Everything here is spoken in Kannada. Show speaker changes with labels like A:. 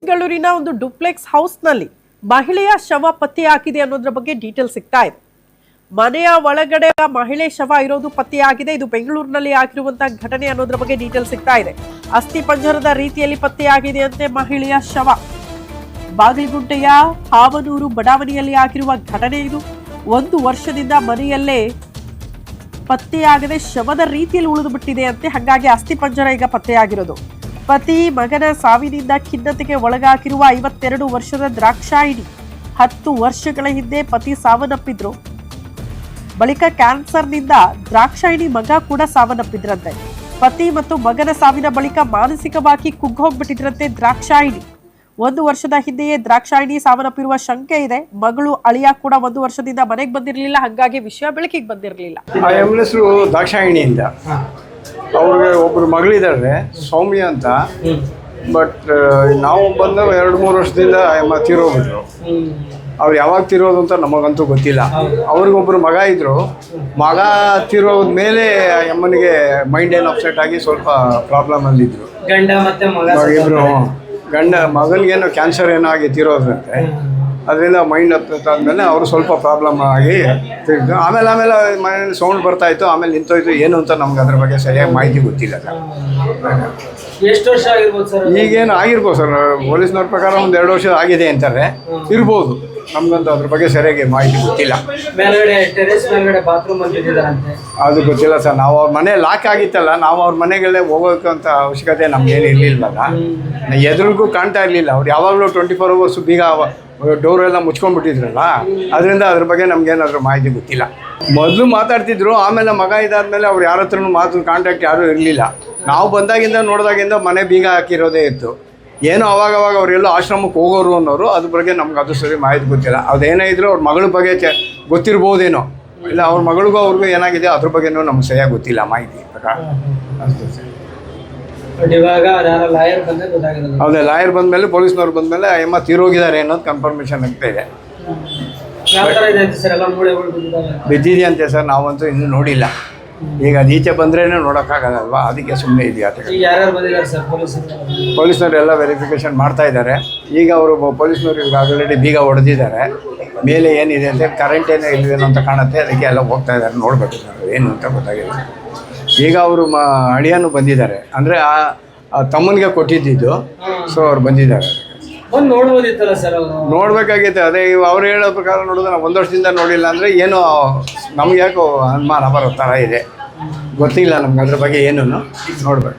A: ಬೆಂಗಳೂರಿನ ಒಂದು ಡುಪ್ಲೆಕ್ಸ್ ಹೌಸ್ನಲ್ಲಿ ಮಹಿಳೆಯ ಶವ ಪತ್ತೆಯಾಗಿದೆ ಅನ್ನೋದ್ರ ಬಗ್ಗೆ ಡೀಟೇಲ್ ಸಿಗ್ತಾ ಇದೆ. ಮನೆಯ ಒಳಗಡೆ ಮಹಿಳೆ ಶವ ಇರೋದು ಪತ್ತೆಯಾಗಿದೆ. ಇದು ಬೆಂಗಳೂರಿನಲ್ಲಿ ಆಗಿರುವಂತಹ ಘಟನೆ ಅನ್ನೋದ್ರ ಬಗ್ಗೆ ಡೀಟೇಲ್ ಸಿಗ್ತಾ ಇದೆ. ಅಸ್ಥಿ ಪಂಜರದ ರೀತಿಯಲ್ಲಿ ಪತ್ತೆಯಾಗಿದೆ ಅಂತೆ ಮಹಿಳೆಯ ಶವ. ಬಾಗಲಗುಂಟೆಯ ಹಾವನೂರು ಬಡಾವಣೆಯಲ್ಲಿ ಆಗಿರುವ ಘಟನೆ ಇದು. 1 ವರ್ಷದಿಂದ ಮನೆಯಲ್ಲೇ ಪತ್ತೆಯಾಗದೆ ಶವದ ರೀತಿಯಲ್ಲಿ ಉಳಿದು ಬಿಟ್ಟಿದೆ ಅಂತೆ. ಹಾಗಾಗಿ ಅಸ್ಥಿ ಪಂಜರ ಈಗ ಪತ್ತೆಯಾಗಿರೋದು. ಪತಿ ಮಗನ ಸಾವಿನಿಂದ ಖಿನ್ನತೆಗೆ ಒಳಗಾಗಿರುವ 52 ವರ್ಷದ ದ್ರಾಕ್ಷಾಯಿಣಿ 10 ವರ್ಷಗಳ ಹಿಂದೆ ಪತಿ ಸಾವನ್ನಪ್ಪಿದ್ರು. ಬಳಿಕ ಕ್ಯಾನ್ಸರ್ನಿಂದ ದ್ರಾಕ್ಷಾಯಿಣಿ ಮಗ ಕೂಡ ಸಾವನ್ನಪ್ಪಿದ್ರಂತೆ. ಪತಿ ಮತ್ತು ಮಗನ ಸಾವಿನ ಬಳಿಕ ಮಾನಸಿಕವಾಗಿ ಕುಗ್ಗೋಗ್ಬಿಟ್ಟಿದ್ರಂತೆ ದ್ರಾಕ್ಷಾಯಿಣಿ. 1 ವರ್ಷದ ಹಿಂದೆಯೇ ದ್ರಾಕ್ಷಾಯಿಣಿ ಸಾವನ್ನಪ್ಪಿರುವ ಶಂಕೆ ಇದೆ. ಮಗಳು ಅಳಿಯ ಕೂಡ 1 ವರ್ಷದಿಂದ ಮನೆಗೆ ಬಂದಿರಲಿಲ್ಲ. ಹಾಗಾಗಿ ವಿಷಯ ಬೆಳಕಿಗೆ ಬಂದಿರಲಿಲ್ಲ.
B: ಹೆಸರು ದಾಕ್ಷಾಯಿಣಿಯಿಂದ ಅವ್ರಿಗೆ ಒಬ್ಬರು ಮಗಳಿದ್ದಾರೆ ಸೌಮ್ಯ ಅಂತ. ಬಟ್ ನಾವು ಬಂದ 2-3 ವರ್ಷದಿಂದ ಅಮ್ಮ ತೀರೋಗಿದ್ರು. ಅವ್ರು ಯಾವಾಗ ತೀರೋದು ಅಂತ ನಮಗಂತೂ ಗೊತ್ತಿಲ್ಲ. ಅವ್ರಿಗೊಬ್ಬರು ಮಗ ಇದ್ರು. ಮಗ ತೀರೋದ ಮೇಲೆ ಅಮ್ಮನಿಗೆ ಮೈಂಡ್ ಏನು ಅಪ್ಸೆಟ್ ಆಗಿ ಸ್ವಲ್ಪ ಪ್ರಾಬ್ಲಮಲ್ಲಿದ್ದರು. ಇಬ್ಬರು ಮಗನಿಗೇನೋ ಕ್ಯಾನ್ಸರ್ ಏನೋ ಆಗಿ ತೀರೋದ್ರಂತೆ. ಅದರಿಂದ ಮೈಂಡ್ ಅಪ್ಸೆಟ್ ಆದಮೇಲೆ ಅವರು ಸ್ವಲ್ಪ ಪ್ರಾಬ್ಲಮ್ ಆಗಿ ತಿರುಗಿದ್ರು. ಆಮೇಲೆ ಮನೇಲಿ ಸೌಂಡ್ ಬರ್ತಾಯಿತ್ತು, ಆಮೇಲೆ ನಿಂತೋಯ್ತು. ಏನು ಅಂತ ನಮ್ಗೆ ಅದ್ರ ಬಗ್ಗೆ ಸರಿಯಾಗಿ ಮಾಹಿತಿ ಗೊತ್ತಿಲ್ಲ ಸರ್.
C: ಎಷ್ಟು ವರ್ಷ ಆಗಿರ್ಬೋದು ಸರ್?
B: ಈಗೇನು ಆಗಿರ್ಬೋದು ಸರ್, ಪೊಲೀಸ್ನವ್ರ ಪ್ರಕಾರ 1-2 ವರ್ಷ ಆಗಿದೆ ಅಂತಾರೆ. ಇರ್ಬೋದು, ನಮ್ಗಂತೂ ಅದ್ರ ಬಗ್ಗೆ ಸರಿಯಾಗಿ ಮಾಹಿತಿ ಗೊತ್ತಿಲ್ಲ. ಅದು ಗೊತ್ತಿಲ್ಲ ಸರ್. ನಾವು ಅವ್ರ ಮನೆ ಲಾಕ್ ಆಗಿತ್ತಲ್ಲ, ನಾವು ಅವ್ರ ಮನೆಗಳೇ ಹೋಗೋಕ್ಕಂತ ಅವಶ್ಯಕತೆ ನಮ್ಗೇನು ಇರಲಿಲ್ಲಲ್ಲ. ಎದುರಿಗೂ ಕಾಣ್ತಾ ಇರಲಿಲ್ಲ. ಅವ್ರು ಯಾವಾಗಲೂ 24 ಅವರ್ಸು ಬೀಗ ಡೋರೆಲ್ಲ ಮುಚ್ಕೊಂಡ್ಬಿಟ್ಟಿದ್ರಲ್ಲ, ಅದರಿಂದ ಅದ್ರ ಬಗ್ಗೆ ನಮ್ಗೇನಾದ್ರೂ ಮಾಹಿತಿ ಗೊತ್ತಿಲ್ಲ. ಮೊದಲು ಮಾತಾಡ್ತಿದ್ರು, ಆಮೇಲೆ ಮಗ ಇದಾದ್ಮೇಲೆ ಅವ್ರು ಯಾರ ಹತ್ರನೂ ಕಾಂಟ್ಯಾಕ್ಟ್ ಯಾರೂ ಇರಲಿಲ್ಲ. ನಾವು ಬಂದಾಗಿಂದ ನೋಡಿದಾಗಿಂದ ಮನೆ ಬೀಗ ಹಾಕಿರೋದೇ ಇತ್ತು. ಏನೋ ಅವಾಗವಾಗ ಅವರೆಲ್ಲೋ ಆಶ್ರಮಕ್ಕೆ ಹೋಗೋರು ಅನ್ನೋರು. ಅದ್ರ ಬಗ್ಗೆ ನಮ್ಗೆ ಅದು ಸರಿ ಮಾಹಿತಿ ಗೊತ್ತಿಲ್ಲ. ಅದೇನೇ ಇದ್ರೂ ಅವ್ರ ಮಗಳ ಬಗ್ಗೆ ಗೊತ್ತಿರ್ಬೋದೇನೋ, ಇಲ್ಲ ಅವ್ರ ಮಗಳಿಗೂ ಅವ್ರಿಗೂ ಏನಾಗಿದೆ ಅದ್ರ ಬಗ್ಗೆನೂ ನಮ್ಗೆ ಸರಿಯಾಗಿ ಗೊತ್ತಿಲ್ಲ ಮಾಹಿತಿ ಪ್ರಕಾರ ಅಷ್ಟೇ ಸರ್. ಹೌದಾ, ಲಾಯರ್ ಬಂದಮೇಲೆ ಪೊಲೀಸ್ನವ್ರು ಬಂದಮೇಲೆ ಅಮ್ಮ ತೀರೋಗಿದ್ದಾರೆ ಅನ್ನೋದು ಕನ್ಫರ್ಮೇಷನ್ ಆಗ್ತಾ ಇದೆ. ಬಿದ್ದಿದೆಯಂತೆ ಸರ್, ನಾವಂತೂ ಇನ್ನೂ ನೋಡಿಲ್ಲ. ಈಗ ಅದು ಈಚೆ ಬಂದ್ರೇ ನೋಡೋಕ್ಕಾಗಲ್ಲಲ್ವಾ, ಅದಕ್ಕೆ ಸುಮ್ಮನೆ ಇದೆಯಾ. ಪೊಲೀಸ್ನವ್ರು ಎಲ್ಲ ವೆರಿಫಿಕೇಷನ್ ಮಾಡ್ತಾ ಇದ್ದಾರೆ. ಈಗ ಅವರು ಪೊಲೀಸ್ನವ್ರು ಈಗ ಆಲ್ರೆಡಿ ಬೀಗ ಹೊಡೆದಿದ್ದಾರೆ. ಮೇಲೆ ಏನಿದೆ ಅಂತ ಕರೆಂಟ್ ಏನೋ ಇಲ್ವೇನೋ ಅಂತ ಕಾಣುತ್ತೆ. ಅದಕ್ಕೆ ಎಲ್ಲ ಹೋಗ್ತಾ ಇದ್ದಾರೆ, ನೋಡಬೇಕು ಸರ್ ಏನು ಅಂತ ಗೊತ್ತಾಗಿಲ್ಲ. ಈಗ ಅವರು ಅಳಿಯನೂ ಬಂದಿದ್ದಾರೆ, ಅಂದರೆ ಆ ತಮ್ಮನಿಗೆ ಕೊಟ್ಟಿದ್ದು. ಸೊ ಅವ್ರು ಬಂದಿದ್ದಾರೆ. ನೋಡ್ಬೇಕಾಗಿತ್ತು. ಅದೇ ಅವ್ರು ಹೇಳೋ ಪ್ರಕಾರ ನೋಡಿದ್ರೆ ನಾವು 1 ವರ್ಷದಿಂದ ನೋಡಿಲ್ಲ ಅಂದರೆ ಏನೋ ನಮ್ಗೆ ಯಾಕೋ ಅನುಮಾನ ಬರೋ ಥರ ಇದೆ. ಗೊತ್ತಿಲ್ಲ ನಮ್ಗೆ ಅದ್ರ ಬಗ್ಗೆ ಏನೂ ನೋಡ್ಬೇಕು.